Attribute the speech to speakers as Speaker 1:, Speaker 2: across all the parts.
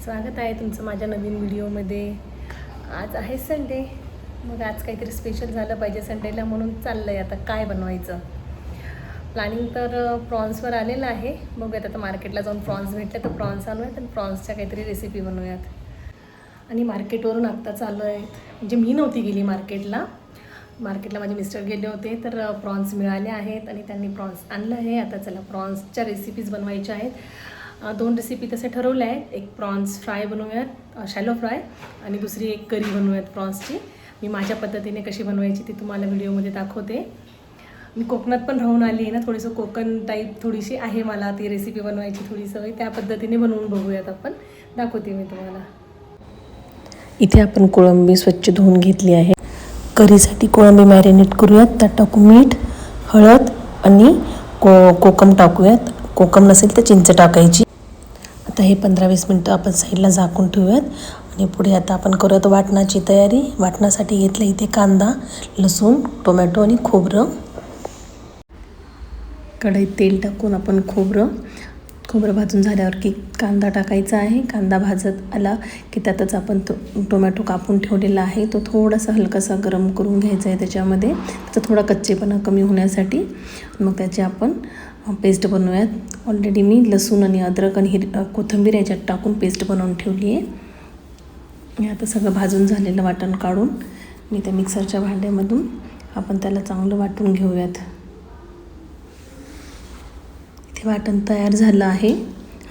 Speaker 1: स्वागत आहे तुमचं माझ्या नवीन व्हिडिओमध्ये. आज आहे संडे, मग आज काहीतरी स्पेशल झालं पाहिजे संडेला, म्हणून चाललं आहे आता काय बनवायचं. प्लॅनिंग तर प्रॉन्सवर आलेलं आहे. बघूयात आता मार्केटला जाऊन प्रॉन्स भेटले तर प्रॉन्स आणूयात आणि प्रॉन्सच्या काहीतरी रेसिपी बनवूयात. आणि मार्केटवरून आत्ता चालू आहेत, म्हणजे मी नव्हती गेली मार्केटला माझे मिस्टर गेले होते, तर प्रॉन्स मिळाले आहेत आणि त्यांनी प्रॉन्स आणलं आहे. आता चला प्रॉन्सच्या रेसिपीज बनवायच्या आहेत. 2 रेसिपी तसे ठरवल्या आहेत. एक प्रॉन्स फ्राय बनवूयात, शॅलो फ्राय, आणि दुसरी एक करी बनवूयात प्रॉन्सची. मी माझ्या पद्धतीने कशी बनवायची ती तुम्हाला व्हिडिओमध्ये दाखवते. मी कोकणात पण राहून आली आहे ना, थोडीसं कोकण टाईप थोडीशी आहे मला ती रेसिपी बनवायची थोडी सवय. त्या पद्धतीने बनवून बघूयात आपण, दाखवते मी तुम्हाला. इथे आपण कोळंबी स्वच्छ धुवून घेतली आहे. करीसाठी कोळंबी मॅरिनेट करूयात. त्यात टाकू मीठ, हळद आणि कोकम टाकूयात. कोकम नसेल तर चिंच टाकायची. आता हे 15-20 मिनटं आपण साईडला झाकून ठेवूयात. आणि पुढे आता आपण करूयात वाटणाची तयारी. वाटणासाठी घेतलं इथे कांदा, लसूण, टोमॅटो आणि खोबरं. कढईत तेल टाकून आपण खोबरं भाजून झाल्यावर की कांदा टाकायचा आहे. कांदा भाजत आला की त्यातच आपण टोमॅटो कापून ठेवलेला आहे तो थोडासा हलकासा गरम करून घ्यायचा आहे. त्याच्यामध्ये त्याचा थोडा कच्चेपणा कमी होण्यासाठी मग त्याची आपण पेस्ट बनवूयात. ऑलरेडी मी लसूण आणि अद्रक आणि कोथिंबीर याच्यात टाकून पेस्ट बनवून ठेवली आहे. आता सगळं भाजून झालेलं वाटण काढून मी त्या मिक्सरच्या भांड्यामधून आपण त्याला चांगलं वाटून घेऊयात. इथे वाटण तयार झालं आहे.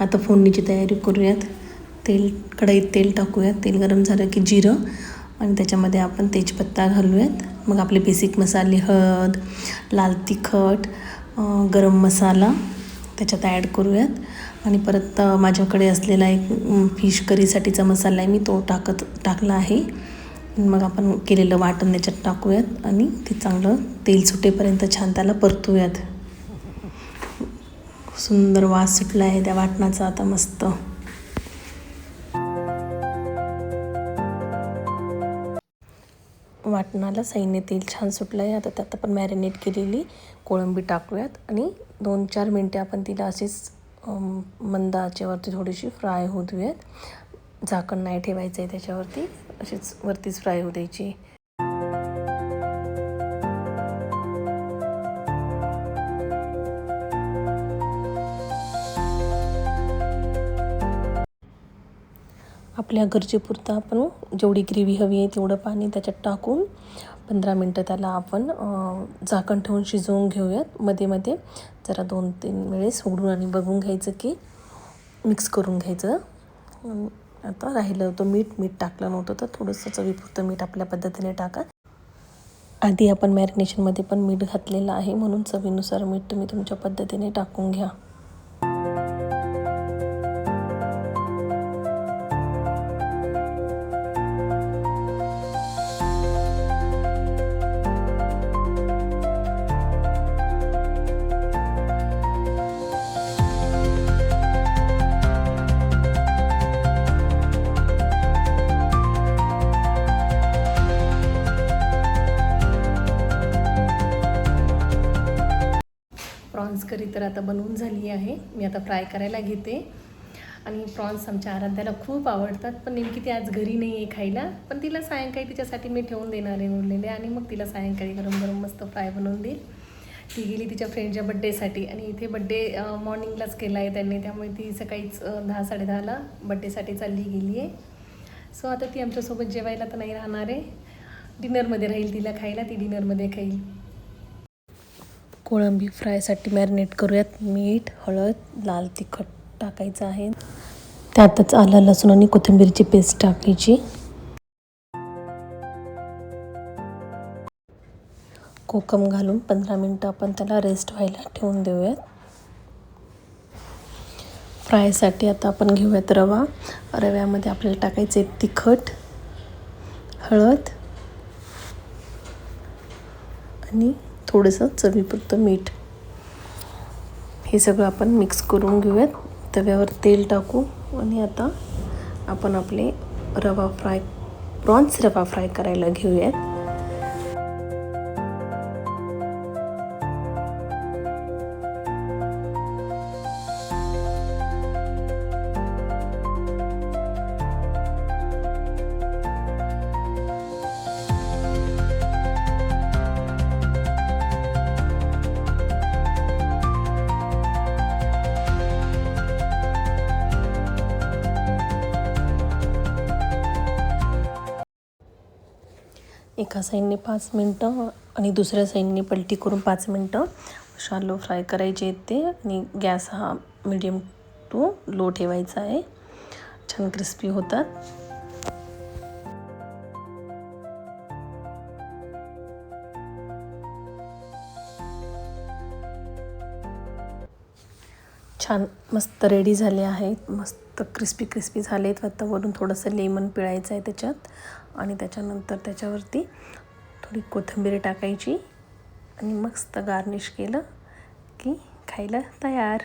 Speaker 1: आता फोडणीची तयारी करूयात. कढईत तेल टाकूयात. तेल गरम झालं की जिरं आणि त्याच्यामध्ये आपण तेजपत्ता घालूयात. मग आपले बेसिक मसाले, हळद, लाल तिखट, गरम मसाला त्याच्यात ॲड करूयात. आणि परत माझ्याकडे असलेला एक फिश करीसाठीचा मसाला आहे, मी तो टाकला आहे. मग आपण केलेलं वाटण त्याच्यात टाकूयात आणि ते चांगलं तेल सुटेपर्यंत छान त्याला परतूयात. सुंदर वास सुटला आहे त्या वाटणाचा आता मस्त. वाटणाला साईने तेल छान सुटलं आहे. आता त्यात आपण मॅरिनेट केलेली कोळंबी टाकूयात आणि 2-4 मिनटे आपण तिला अशीच मंद आचेवरती थोडीशी फ्राय होऊ देऊयात. झाकण नाही ठेवायचं आहे त्याच्यावरती, अशीच वरतीच फ्राय होऊ द्यायची. आपल्या गरजेपुरतं आपण जेवढी ग्रेव्ही हवी आहे तेवढं पाणी त्याच्यात टाकून 15 मिनटं त्याला आपण झाकण ठेवून शिजवून घेऊयात. मध्ये मध्ये जरा 2-3 वेळेस उघडून आणि बघून घ्यायचं की मिक्स करून घ्यायचं. आता राहिलं होतं मीठ टाकलं नव्हतं तर थोडंसं चवीपुरतं मीठ आपल्या पद्धतीने टाका. आधी आपण मॅरिनेशनमध्ये पण मीठ घातलेलं आहे, म्हणून चवीनुसार मीठ तुम्ही तुमच्या पद्धतीने टाकून घ्या. प्रॉन्स करी तर आता बनवून झाली आहे. मी आता फ्राय करायला घेते. आणि प्रॉन्स आमच्या आराध्याला खूप आवडतात, पण नेमकी ती आज घरी नाही आहे खायला. पण तिला सायंकाळी तिच्यासाठी मी ठेवून देणार आहे उरलेले, आणि मग तिला सायंकाळी गरम गरम मस्त फ्राय बनवून देईल. ती गेली तिच्या फ्रेंडच्या बड्डेसाठी, आणि इथे बड्डे मॉर्निंगलाच केला आहे त्यांनी, त्यामुळे ती सकाळीच 10-10:30ला बड्डेसाठी चालली गेली आहे. सो आता ती आमच्यासोबत जेवायला तर नाही राहणार आहे, डिनरमध्ये राहील. तिला खायला ती डिनरमध्ये खाईल. कोळंबी फ्रायसाठी मॅरिनेट करूयात. मीठ, हळद, लाल तिखट टाकायचं आहे. त्यातच आलं, लसूण आणि कोथिंबीरची पेस्ट टाकायची. कोकम घालून 15 मिनटं आपण त्याला रेस्ट व्हायला ठेवून देऊयात. फ्रायसाठी आता आपण घेऊयात रवा. रव्यामध्ये आपल्याला टाकायचे तिखट, हळद आणि थोडंसं चवीपुरतं मीठ. हे सगळं आपण मिक्स करून घेऊयात. तव्यावर तेल टाकू आणि आता आपण आपले प्रॉन्स रवा फ्राय करायला घेऊयात. एका साईडने 5 मिनटं आणि दुसऱ्या साईडने पलटी करून 5 मिनटं शालो फ्राय करायचे आहेत ते. आणि गॅस हा मीडियम टू लो ठेवायचा आहे. छान क्रिस्पी होतात. छान मस्त रेडी झाले आहेत. मस्त क्रिस्पी झालेत. आता वरून थोडंसं लेमन पिळायचं आहे त्याच्यात आणि त्याच्यानंतर त्याच्यावरती थोडी कोथिंबीर टाकायची आणि मस्त गार्निश केलं की खायला तयार.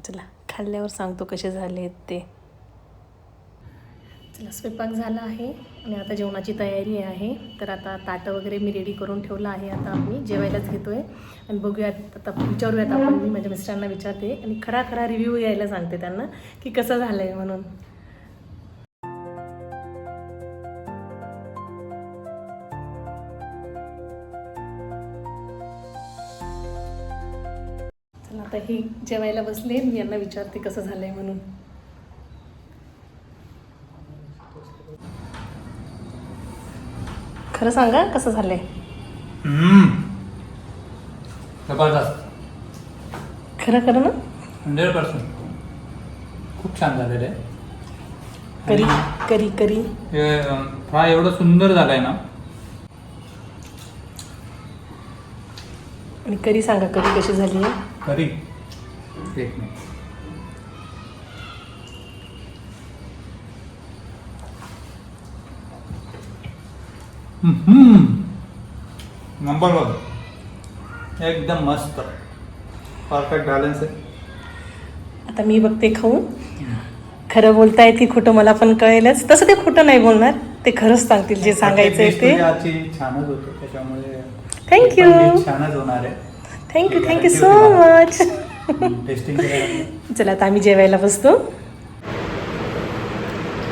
Speaker 1: चला खाल्ल्यावर सांगतो कसे झाले आहेत ते. चला स्वयंपाक झाला आहे आणि आता जेवणाची तयारी आहे. तर आता ताटं वगैरे मी रेडी करून ठेवलं आहे. आता आम्ही जेवायलाच घेतो आहे आणि बघूयात आता विचारूयात आपण. मी माझ्या मिस्टरांना विचारते आणि खरा रिव्ह्यू यायला सांगते त्यांना की कसं झालं आहे म्हणून. चला आता ही जेवायला बसले. मी यांना विचारते कसं झालं आहे म्हणून. खरं सांगा कसं झालंय.
Speaker 2: जबरदस्त.
Speaker 1: खरं ना
Speaker 2: 100% खूप छान झालेलं आहे.
Speaker 1: करी
Speaker 2: हे फ्राय एवढं सुंदर झालं आहे ना.
Speaker 1: आणि करी सांगा करी कशी झाली आहे.
Speaker 2: करी एक मिनिट. नंबर 1 एकदम मस्त परफेक्ट बॅलन्स आहे.
Speaker 1: आता मी बघते खाऊन. खरं बोलतायत की खोटं मला पण कळेलच. तसं ते खोटं नाही बोलणार, ते खरंच सांगतील जे सांगायचं आहे ते.
Speaker 2: छानच होतं त्याच्यामुळे
Speaker 1: थँक्यू.
Speaker 2: छानच होणार आहे.
Speaker 1: Thank you so much.
Speaker 2: टेस्टिंग.
Speaker 1: चला आता आम्ही जेवायला बसतो.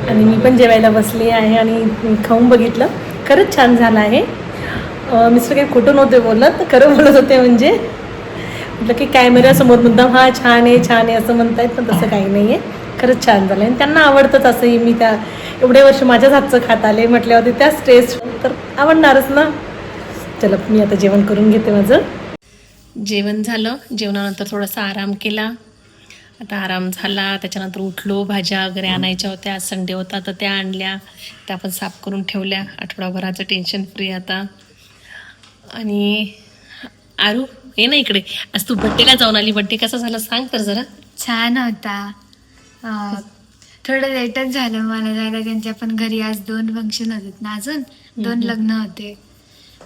Speaker 1: आणि मी पण जेवायला बसले आहे आणि खाऊन बघितलं. खरंच छान झालं आहे. मिस्टर काही खोटं नव्हते बोलत, खरं बोलत होते. म्हणजे म्हटलं की कॅमेऱ्यासमोर मुद्दाम हा छान आहे असं म्हणतायत, पण तसं काही नाही आहे. खरंच छान झालं आणि त्यांना आवडतंच. असंही मी त्या एवढे वर्ष माझ्याच हातचं खात आले म्हटल्यावरती त्याच टेस्ट तर आवडणारच ना. चला मी आता जेवण करून घेते. माझं जेवण झालं. जेवणानंतर थोडासा आराम केला. आता आराम झाला. त्याच्यानंतर उठलो. भाज्या वगैरे आणायच्या होत्या. आज संडे होता तर त्या आणल्या. त्या पण साफ करून ठेवल्या. आठवडाभराचं टेन्शन फ्री आता. आणि आरू ये ना इकडे. आज तू बड्डेला जाऊन आली. बड्डे कसा झाला सांग तर जरा.
Speaker 3: छान होता. थोडं लेटच झालं मला जायला. त्यांच्या पण घरी आज 2 फंक्शन होते ना, अजून 2 लग्न होते.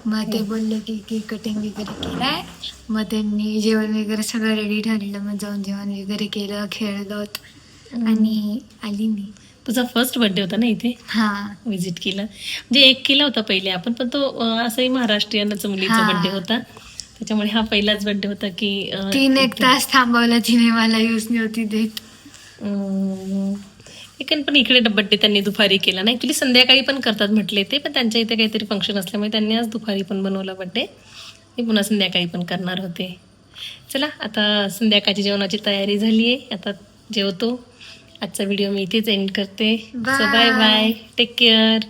Speaker 3: मग ते बोलले की केक कटिंग वगैरे केलाय. मग त्यांनी जेवण वगैरे सगळं रेडी ठरलं. मग जाऊन जेवण वगैरे केलं, खेळलो आणि आली मी.
Speaker 1: तुझा फर्स्ट बर्थडे होता ना इथे.
Speaker 3: हां,
Speaker 1: विजिट केलं. म्हणजे एक केला होता पहिले आपण, पण तो असंही महाराष्ट्रीयनच मुलीचा बर्थडे होता. त्याच्यामुळे हा पहिलाच बर्थडे होता की
Speaker 3: 1 तास थांबवला तिने मला. यूज नव्हती देत.
Speaker 1: पण इकडे बड्डे त्यांनी दुपारी केला ना. ॲक्च्युली संध्याकाळी पण करतात म्हटले ते, पण त्यांच्या इथे काहीतरी फंक्शन असल्यामुळे त्यांनी आज दुपारी पण बनवला बड्डे. मी पुन्हा संध्याकाळी पण करणार होते. चला आता संध्याकाळची जेवणाची तयारी झाली आहे. आता जेवतो. आजचा व्हिडिओ मी इथेच एंड करते. Bye bye. Take care.